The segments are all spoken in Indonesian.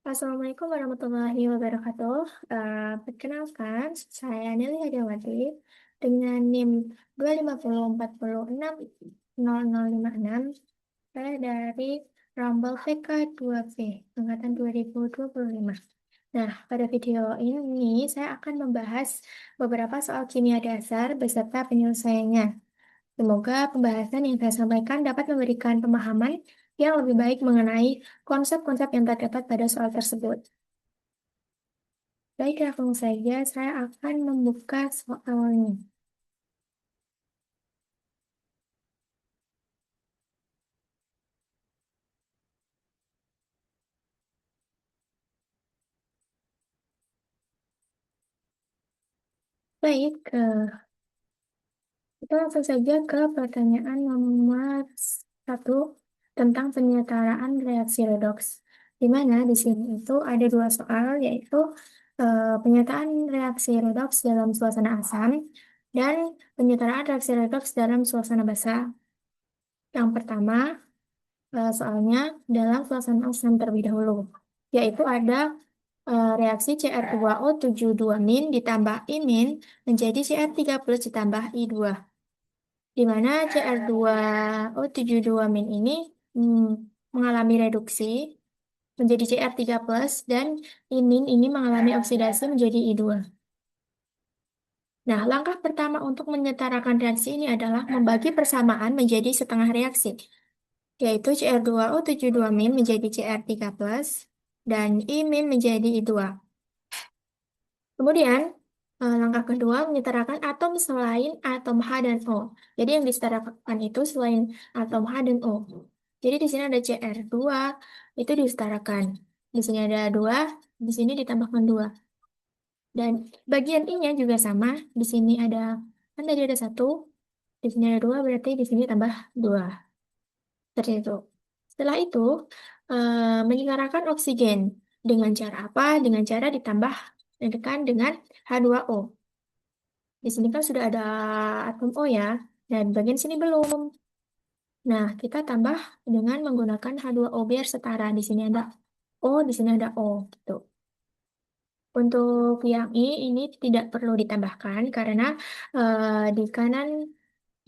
Assalamualaikum warahmatullahi wabarakatuh. Perkenalkan, saya Nelly Hadiawati dengan NIM 25040600056. Saya dari Rambal VK 2V, Angkatan 2025. Nah, pada video ini saya akan membahas beberapa soal kimia dasar beserta penyelesaiannya. Semoga pembahasan yang saya sampaikan dapat memberikan pemahaman yang lebih baik mengenai konsep-konsep yang terdapat pada soal tersebut. Baik, langsung saja saya akan membuka soalnya. Baik, kita langsung saja ke pertanyaan nomor satu tentang penyetaraan reaksi redoks. Di mana di sini itu ada dua soal, yaitu penyetaraan reaksi redoks dalam suasana asam dan penyetaraan reaksi redoks dalam suasana basa. Yang pertama, soalnya dalam suasana asam terlebih dahulu, yaitu ada reaksi Cr2O72- ditambah imin menjadi Cr3+ ditambah I2, di mana Cr2O72- ini hmm, mengalami reduksi menjadi Cr3+, dan imin ini mengalami oksidasi menjadi I2. Nah, langkah pertama untuk menyetarakan reaksi ini adalah membagi persamaan menjadi setengah reaksi, yaitu Cr2O72- menjadi Cr3+, dan I- menjadi I2. Kemudian, langkah kedua menyetarakan atom selain atom H dan O. Jadi yang disetarakan itu selain atom H dan O. Jadi di sini ada Cr2, itu disetarakan. Di sini ada 2, di sini ditambahkan 2. Dan bagian I-nya juga sama. Di sini ada, kan tadi ada 1, di sini ada 2, berarti di sini tambah 2. Seperti itu. Setelah itu, menyetarakan oksigen. Dengan cara apa? Dengan cara ditambah dengan H2O. Di sini kan sudah ada atom O ya, dan bagian sini belum. Nah, kita tambah dengan menggunakan H2O biar setara. Di sini ada O, di sini ada O, gitu. Untuk yang I, ini tidak perlu ditambahkan karena di kanan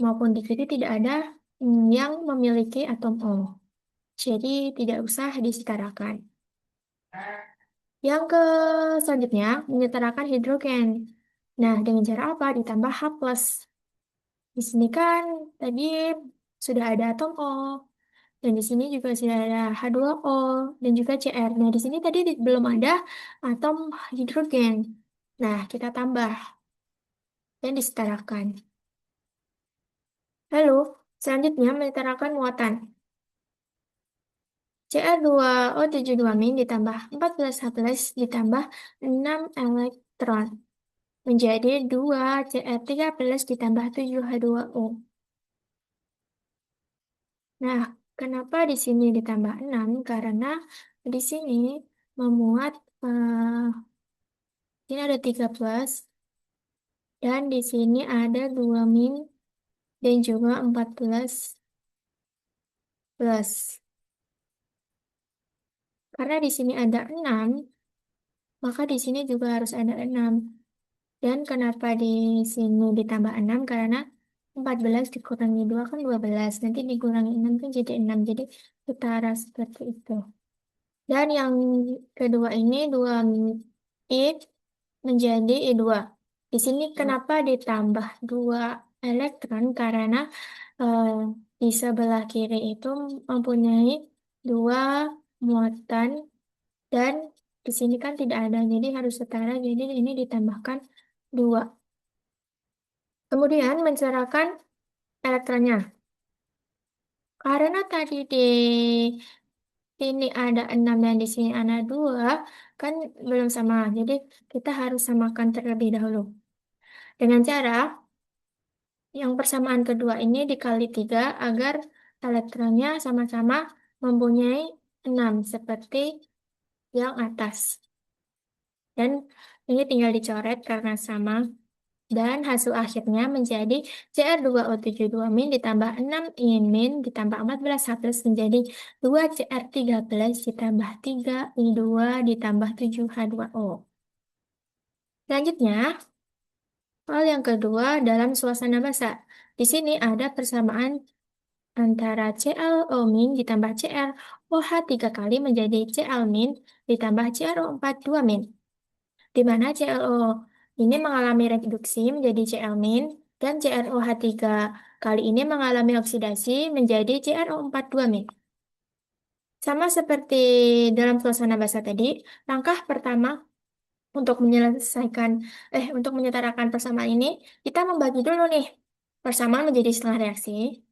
maupun di kiri tidak ada yang memiliki atom O. Jadi tidak usah disetarakan. Yang ke selanjutnya, menyetarakan hidrogen. Nah, dengan cara apa? Ditambah H+. Di sini kan tadi sudah ada atom O, dan di sini juga sudah ada H2O, dan juga Cr. Nah, di sini tadi belum ada atom hidrogen. Nah, kita tambah dan disetarakan. Lalu, selanjutnya menyetarakan muatan. Cr2O72- ditambah 14H+ ditambah 6 elektron menjadi 2 Cr3+ ditambah 7H2O. Nah, kenapa di sini ditambah 6? Karena di sini memuat, ini ada 13, dan di sini ada 2 min, dan juga 14 plus. Karena di sini ada 6, maka di sini juga harus ada 6. Dan kenapa di sini ditambah 6? Karena 14 dikurangi 2 kan 12. Nanti dikurangi 6 kan jadi 6. Jadi setara seperti itu. Dan yang kedua ini 2 I menjadi I2. Di sini kenapa ditambah 2 elektron? Karena eh, di sebelah kiri itu mempunyai 2 muatan, dan di sini kan tidak ada, jadi harus setara. Jadi ini ditambahkan 2. Kemudian mencerahkan elektronnya. Karena tadi di sini ada 6 dan di sini ada 2, kan belum sama. Jadi kita harus samakan terlebih dahulu. Dengan cara yang persamaan kedua ini dikali 3 agar elektronnya sama-sama mempunyai 6 seperti yang atas. Dan ini tinggal dicoret karena sama. Dan hasil akhirnya menjadi Cr2O72- ditambah 6In- ditambah 14H+ menjadi 2Cr13 ditambah 3I2 ditambah 7H2O. Selanjutnya, hal yang kedua dalam suasana basa. Di sini ada persamaan antara ClO- ditambah CrOH 3 kali menjadi Cl- ditambah CrO4 2-, di mana ClO ini mengalami reduksi menjadi Cl- dan CrOH 3 kali ini mengalami oksidasi menjadi CrO4 2-. Sama seperti dalam suasana basa tadi, langkah pertama untuk untuk menyetarakan persamaan ini, kita membagi dulu nih persamaan menjadi setengah reaksi,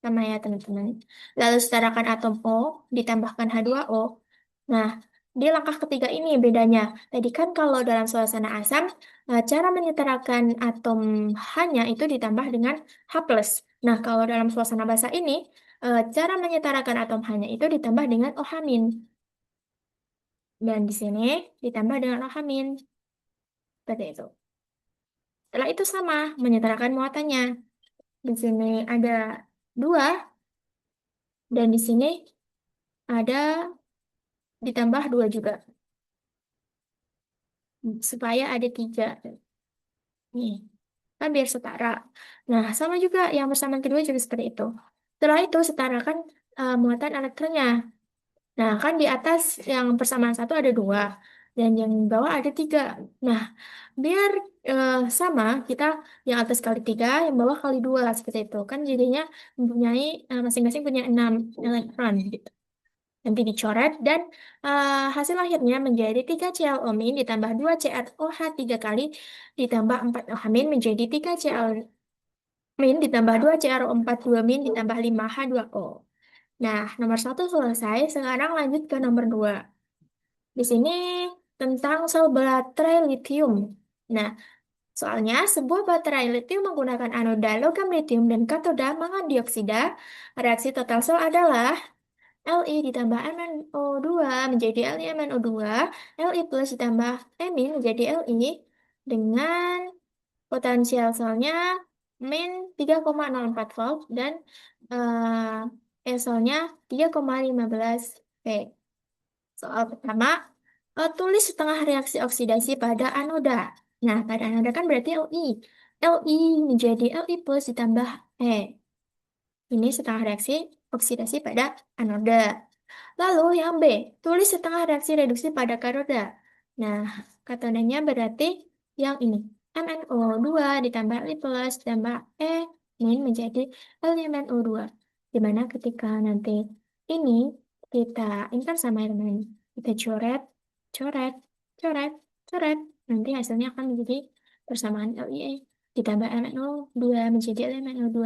sama ya teman-teman. Lalu setarakan atom O, ditambahkan H2O. Nah, di langkah ketiga ini bedanya. Tadi kan kalau dalam suasana asam, cara menyetarakan atom H-nya itu ditambah dengan H+. Nah, kalau dalam suasana basa ini, cara menyetarakan atom H-nya itu ditambah dengan OH-. Dan di sini ditambah dengan OH-. Seperti itu. Setelah itu sama, menyetarakan muatannya. Di sini ada 2, dan di sini ada ditambah 2 juga. Supaya ada 3. Nih, kan biar setara. Nah, sama juga yang persamaan kedua juga seperti itu. Setelah itu setarakan muatan elektronnya. Nah, kan di atas yang persamaan satu ada 2, dan yang bawah ada 3. Nah, biar sama, kita yang atas kali 3, yang bawah kali 2 seperti itu. Kan jadinya mempunyai masing-masing punya 6 elektron gitu. Nanti dicoret dan hasil akhirnya menjadi 3 ClO- ditambah 2 CrOH 3 kali ditambah 4 OH- menjadi 3 ClO- ditambah 2 CrO4 2- ditambah 5 H2O. Nah, nomor satu selesai. Sekarang lanjut ke nomor 2. Di sini tentang sel baterai lithium. Nah, soalnya sebuah baterai lithium menggunakan anoda logam lithium dan katoda mangan dioksida. Reaksi total sel adalah Li ditambah MnO2 menjadi LiMnO2, Li+ ditambah Min menjadi Li, dengan potensial selnya min 3,04 volt dan selnya 3,15 V. Soal pertama, tulis setengah reaksi oksidasi pada anoda. Nah, pada anoda kan berarti Li. Li menjadi Li+ ditambah E. Ini setengah reaksi oksidasi pada anoda. Lalu yang B, tulis setengah reaksi reduksi pada katoda. Nah, katodanya berarti yang ini. MnO2 ditambah Li+ ditambah E min menjadi LiMnO2. Dimana ketika nanti ini kita insert sama elemen, kita coret, coret, coret, coret. Nanti hasilnya akan menjadi persamaan Li ditambah MnO2 menjadi LiMnO2.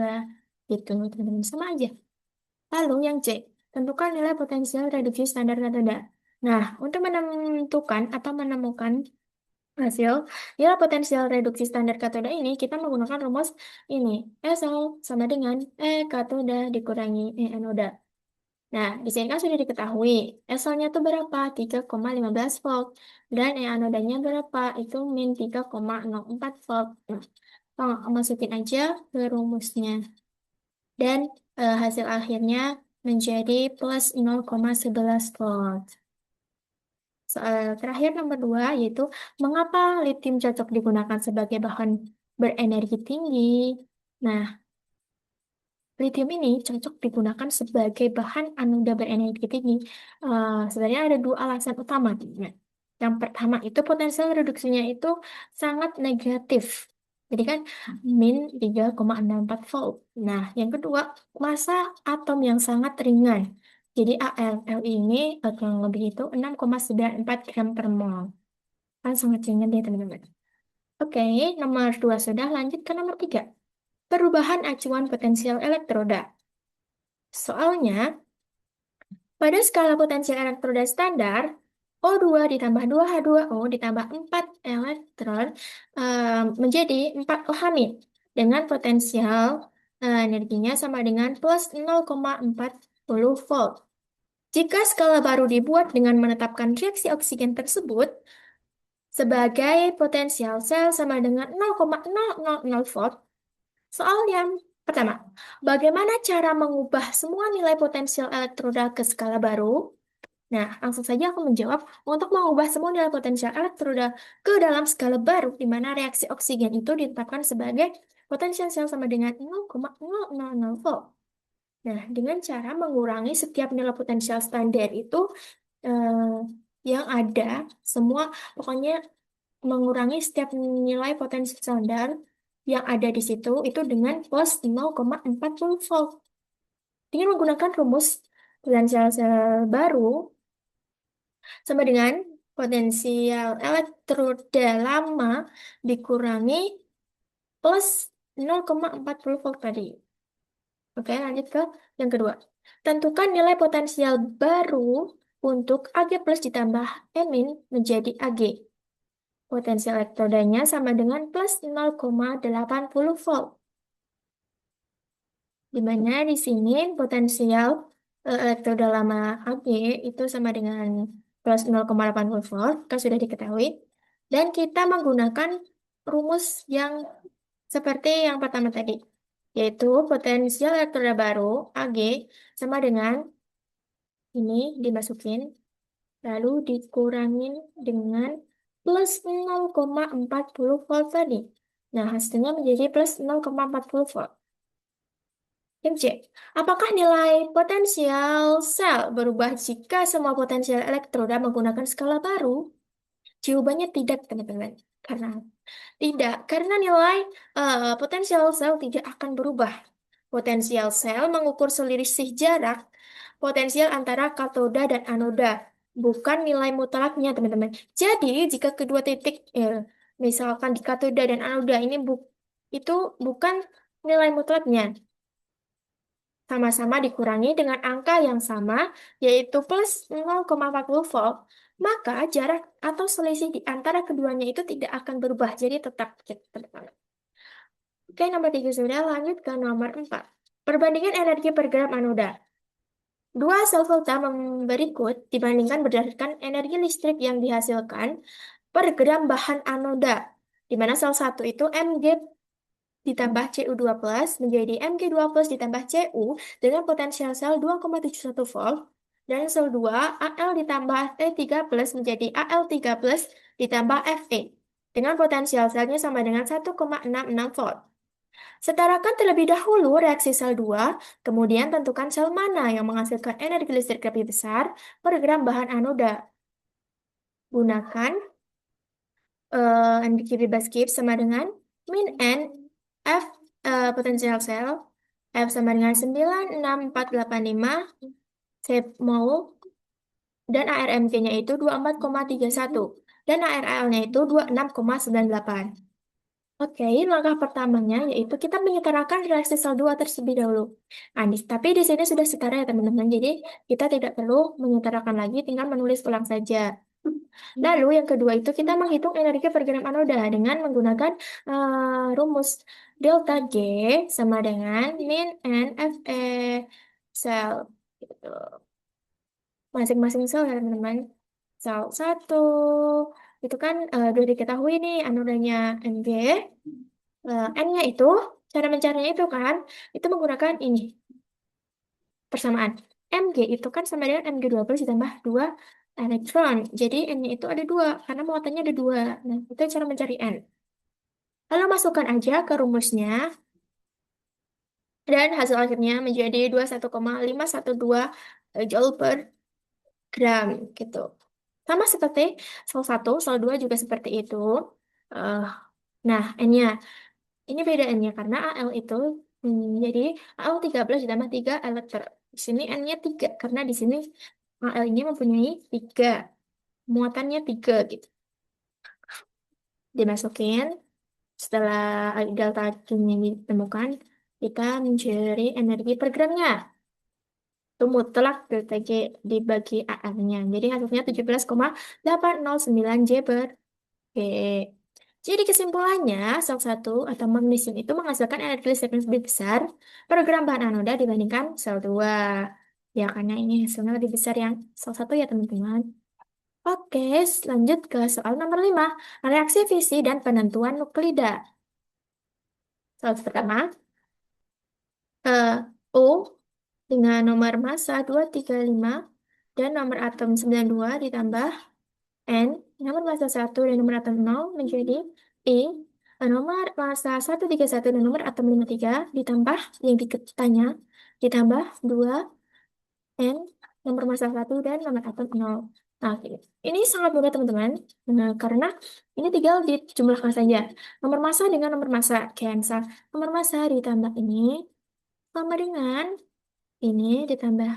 Gitu, teman-teman. Sama aja. Lalu yang C, tentukan nilai potensial reduksi standar katoda. Nah, untuk menentukan atau menemukan hasil nilai potensial reduksi standar katoda ini, kita menggunakan rumus ini. SO sama dengan E katoda dikurangi E anoda. Nah, di sini kan sudah diketahui SO-nya itu berapa? 3,15 volt. Dan E anodanya berapa? Itu min 3,04 volt. Nah, masukin aja ke rumusnya. Dan hasil akhirnya menjadi plus 0,11 volt. Soal terakhir nomor 2 yaitu mengapa lithium cocok digunakan sebagai bahan berenergi tinggi. Nah, lithium ini cocok digunakan sebagai bahan anoda berenergi tinggi. Sebenarnya ada 2 alasan utama. Yang pertama itu potensial reduksinya itu sangat negatif. Jadi kan min 3,64 volt. Nah, yang kedua, massa atom yang sangat ringan. Jadi AL ini kurang lebih itu 6,94 gram per mol. Kan sangat ringan ya teman-teman. Oke, nomor 2 sudah, lanjut ke nomor 3. Perubahan acuan potensial elektroda. Soalnya, pada skala potensial elektroda standar, O2 ditambah 2H2O ditambah 4 elektron menjadi 4 OH- dengan potensial energinya sama dengan plus 0,40 volt. Jika skala baru dibuat dengan menetapkan reaksi oksigen tersebut, sebagai potensial sel sama dengan 0,000 volt. Soal yang pertama, bagaimana cara mengubah semua nilai potensial elektroda ke skala baru? Nah, langsung saja aku menjawab, untuk mengubah semua nilai potensial elektroda ke dalam skala baru, di mana reaksi oksigen itu ditetapkan sebagai potensial sel sama dengan 0,000 volt. Nah, dengan cara mengurangi setiap nilai potensial standar itu eh, yang ada, semua, pokoknya mengurangi setiap nilai potensial standar yang ada di situ, itu dengan plus 0,40 volt. Dengan menggunakan rumus potensial sel baru, sama dengan potensial elektroda lama dikurangi plus 0,40 volt tadi. Oke, lanjut ke yang kedua. Tentukan nilai potensial baru untuk Ag plus ditambah Min menjadi Ag. Potensial elektrodanya sama dengan plus 0,80 volt. Di mana di sini potensial elektroda lama Ag itu sama dengan plus 0,80 volt, kan sudah diketahui. Dan kita menggunakan rumus yang seperti yang pertama tadi, yaitu potensial elektroda baru Ag sama dengan ini dimasukin, lalu dikurangin dengan plus 0,40 volt tadi. Nah, hasilnya menjadi plus 0,40 volt. Yang C, apakah nilai potensial sel berubah jika semua potensial elektroda menggunakan skala baru? Jawabannya tidak, teman-teman. Karena tidak, karena nilai potensial sel tidak akan berubah. Potensial sel mengukur selisih jarak potensial antara katoda dan anoda, bukan nilai mutlaknya, teman-teman. Jadi, jika kedua titik, misalkan di katoda dan anoda ini itu bukan nilai mutlaknya, sama-sama dikurangi dengan angka yang sama, yaitu plus 0,40 volt, maka jarak atau selisih di antara keduanya itu tidak akan berubah, jadi tetap gitu, teman-teman. Oke, nomor 3 sudah, lanjut ke nomor 4. Perbandingan energi per gram anoda. Dua sel volta berikut dibandingkan berdasarkan energi listrik yang dihasilkan per gram bahan anoda, di mana sel satu itu Mg ditambah Cu2 plus menjadi Mg2 plus ditambah Cu dengan potensial sel 2,71 volt, dan sel 2 Al ditambah T3 plus menjadi Al3 plus ditambah Fe dengan potensial selnya sama dengan 1,66 volt. Setarakan terlebih dahulu reaksi sel 2, kemudian tentukan sel mana yang menghasilkan energi listrik lebih besar per gram bahan anoda. Gunakan energi bebas Gibbs sama dengan min N F potensial sel F sama dengan 96485 mol, dan ARMK-nya itu 24,31 dan ARL-nya itu 26,98. Oke, langkah pertamanya yaitu kita menyetarakan reaksi sel 2 tersebih dahulu. Tapi di sini sudah setara ya teman-teman, jadi kita tidak perlu menyetarakan lagi, tinggal menulis ulang saja. Lalu yang kedua itu kita menghitung energi per gram anoda dengan menggunakan rumus delta G sama dengan min N Fe sel. Gitu. Masing-masing sel ya teman-teman. Sel 1 itu kan sudah diketahui nih anodanya Mg. N-nya itu, cara mencarinya itu kan, itu menggunakan ini, persamaan. Mg itu kan sama dengan Mg12 ditambah 2 elektron. Jadi N-nya itu ada 2, karena muatannya ada 2. Nah, itu cara mencari N. Lalu masukkan aja ke rumusnya, dan hasil akhirnya menjadi 21,512 Joule per gram, gitu. Sama seperti sel 1, sel 2 juga seperti itu. Eh, nah, N-nya. Ini bedaannya karena Al itu jadi Al 13 ditambah 3 elektron. Di sini N-nya 3 karena di sini Al ini mempunyai 3. Muatannya 3 gitu. Dimasukin. Setelah delta Q-nya ditemukan, kita mencari energi per gramnya. Itu mutlak delta G dibagi Al-nya. Jadi hasilnya 17,809 J per G. Jadi kesimpulannya, sel 1 atau magnesium itu menghasilkan energi listrik yang lebih besar per gram bahan anoda dibandingkan sel 2. Ya, karena ini hasilnya lebih besar yang sel 1 ya, teman-teman. Oke, lanjut ke soal nomor 5. Reaksi fisi dan penentuan nuklida. Soal pertama, eh, O dengan nomor massa 235 dan nomor atom 92 ditambah N, nomor massa 1 dan nomor atom 0 menjadi E, nomor massa 131 dan nomor atom 53 ditambah yang ditanya, ditambah 2 N, nomor massa 1 dan nomor atom 0. Nah, ini sangat mudah teman-teman. Nah, karena ini tinggal dijumlahkan saja. Nomor massa dengan nomor massa. Kayak misal, nomor massa ditambah ini sama dengan ini ditambah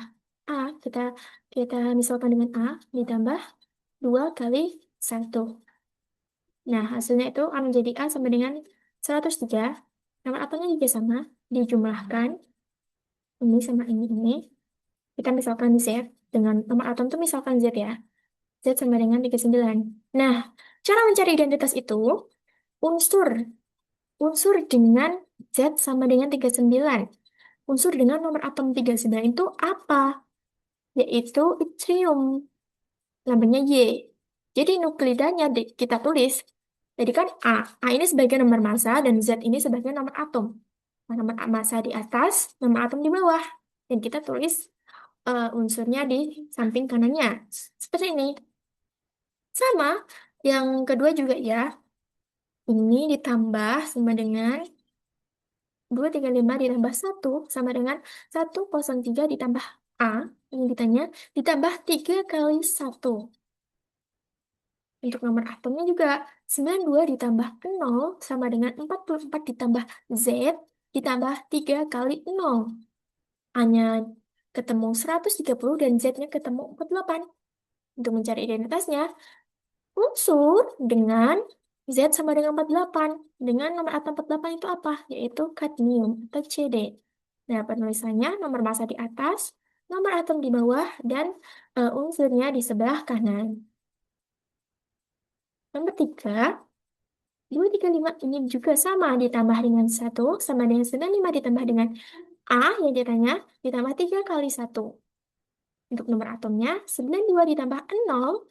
A. Kita kita misalkan dengan A ditambah 2 kali 1. Nah, hasilnya itu akan menjadi A sama dengan 103. Nomor atomnya juga sama. Dijumlahkan. Ini sama ini. Kita misalkan Z. Dengan nomor atom itu misalkan Z ya. Z sama dengan 39. Nah, cara mencari identitas itu, unsur. Unsur dengan Z sama dengan 39. Unsur dengan nomor atom 39 itu apa? Yaitu yttrium. Lambangnya Y. Jadi nuklidanya kita tulis. Jadi kan A. A ini sebagai nomor massa dan Z ini sebagai nomor atom. Nah, nomor massa di atas, nomor atom di bawah. Dan kita tulis unsurnya di samping kanannya. Seperti ini. Sama. Yang kedua juga ya. Ini ditambah sama dengan 235 ditambah 1 sama dengan 103 ditambah A. Yang ditanya ditambah 3 kali 1. Untuk nomor atomnya juga 92 ditambah 0 sama dengan 44 ditambah Z ditambah 3 kali 0. Hanya ketemu 130 dan Z-nya ketemu 48. Untuk mencari identitasnya, unsur dengan Z sama dengan 48. Dengan nomor atom 48 itu apa? Yaitu kadmium atau Cd. Nah, penulisannya nomor massa di atas, nomor atom di bawah, dan unsurnya di sebelah kanan. Nomor 3, 235 ini juga sama ditambah dengan 1 sama dengan 95 ditambah dengan A yang ditanya ditambah 3 kali 1. Untuk nomor atomnya 92 ditambah 0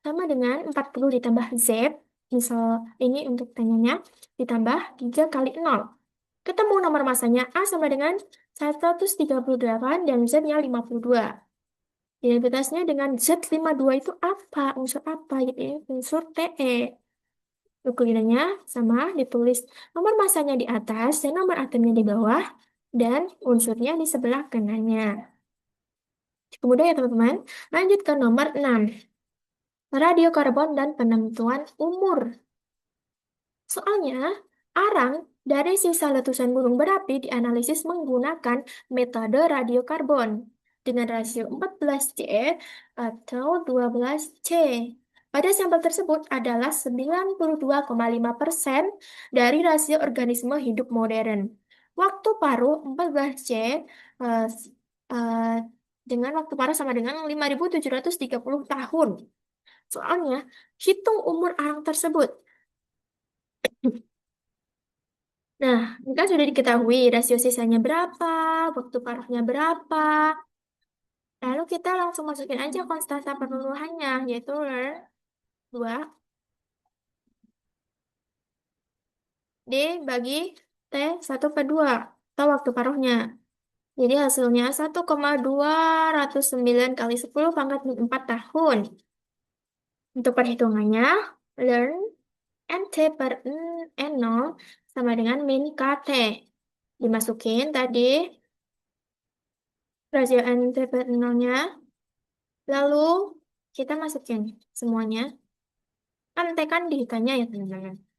sama dengan 40 ditambah Z. Misal ini untuk tanyanya ditambah 3 kali 0. Ketemu nomor masanya A sama dengan 138 dan Z-nya 52. Identitasnya dengan Z52 itu apa? Unsur apa? Yaitu unsur Te. Nuklidanya sama, ditulis nomor masanya di atas dan nomor atomnya di bawah, dan unsurnya di sebelah kanannya. Cukup mudah ya teman-teman. Lanjut ke nomor 6. Radiokarbon dan penentuan umur. Soalnya, arang dari sisa letusan gunung berapi dianalisis menggunakan metode radiokarbon dengan rasio 14C atau 12C. Pada sampel tersebut adalah 92,5% dari rasio organisme hidup modern. Waktu paruh 14C eh, eh, dengan waktu paruh sama dengan 5.730 tahun. Soalnya, hitung umur arang tersebut. Nah, ini kan sudah diketahui rasio sisanya berapa, waktu paruhnya berapa. Lalu kita langsung masukin aja konstanta penuruhannya, yaitu R 2 D bagi T 1/2, atau waktu paruhnya. Jadi hasilnya 1,209 kali 10 pangkat 4 tahun. Untuk perhitungannya, learn NT per N0 sama dengan min KT. Dimasukin tadi rasio NT per N0-nya. Lalu kita masukin semuanya. Kan T kan ditanya ya teman-teman.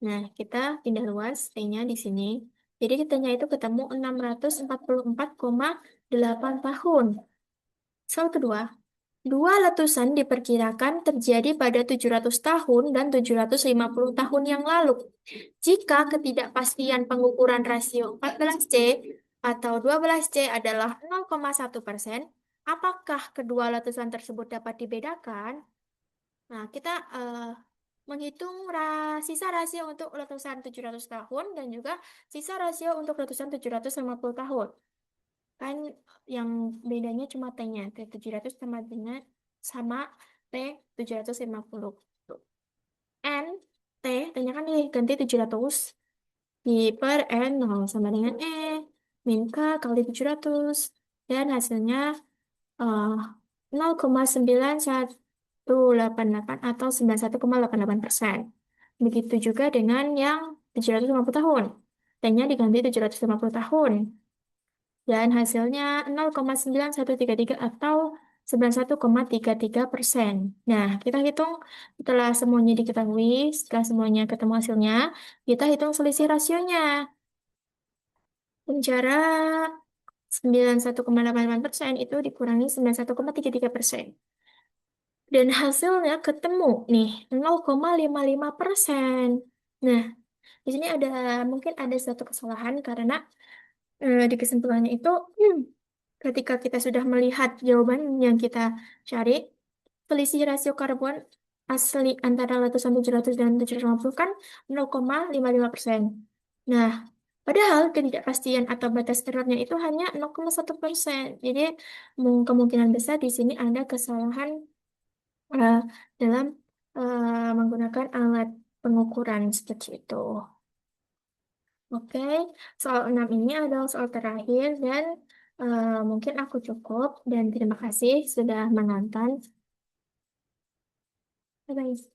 Nah, kita pindah luas T-nya di sini. Jadi kitanya itu ketemu 644,8 tahun. Soal kedua, dua letusan diperkirakan terjadi pada 700 tahun dan 750 tahun yang lalu. Jika ketidakpastian pengukuran rasio 14C atau 12C adalah 0,1%, apakah kedua letusan tersebut dapat dibedakan? Nah, kita menghitung sisa rasio untuk letusan 700 tahun dan juga sisa rasio untuk letusan 750 tahun. Kan yang bedanya cuma T-nya. T 700 sama dengan sama T 750. N, T, T-nya kan diganti 700. Di per N0 sama dengan min K kali 700. Dan hasilnya eh, 0,9188 atau 91,88%. Begitu juga dengan yang 750 tahun. T-nya diganti 750 tahun. Dan hasilnya 0,9133 atau 91,33%. Nah, kita hitung setelah semuanya diketahui, setelah semuanya ketemu hasilnya, kita hitung selisih rasionya. Dengan cara 91,88% itu dikurangi 91,33%. Dan hasilnya ketemu nih 0,55%. Nah, di sini mungkin ada satu kesalahan karena di kesimpulannya itu ketika kita sudah melihat jawaban yang kita cari, selisih rasio karbon asli antara letusan 700 dan 750 kan 0,55%. Nah, padahal ketidakpastian atau batas errornya itu hanya 0,1%. Jadi, kemungkinan besar di sini ada kesalahan eh, dalam menggunakan alat pengukuran seperti itu. Oke, soal 6 ini adalah soal terakhir dan mungkin aku cukup dan terima kasih sudah menonton. Bye-bye.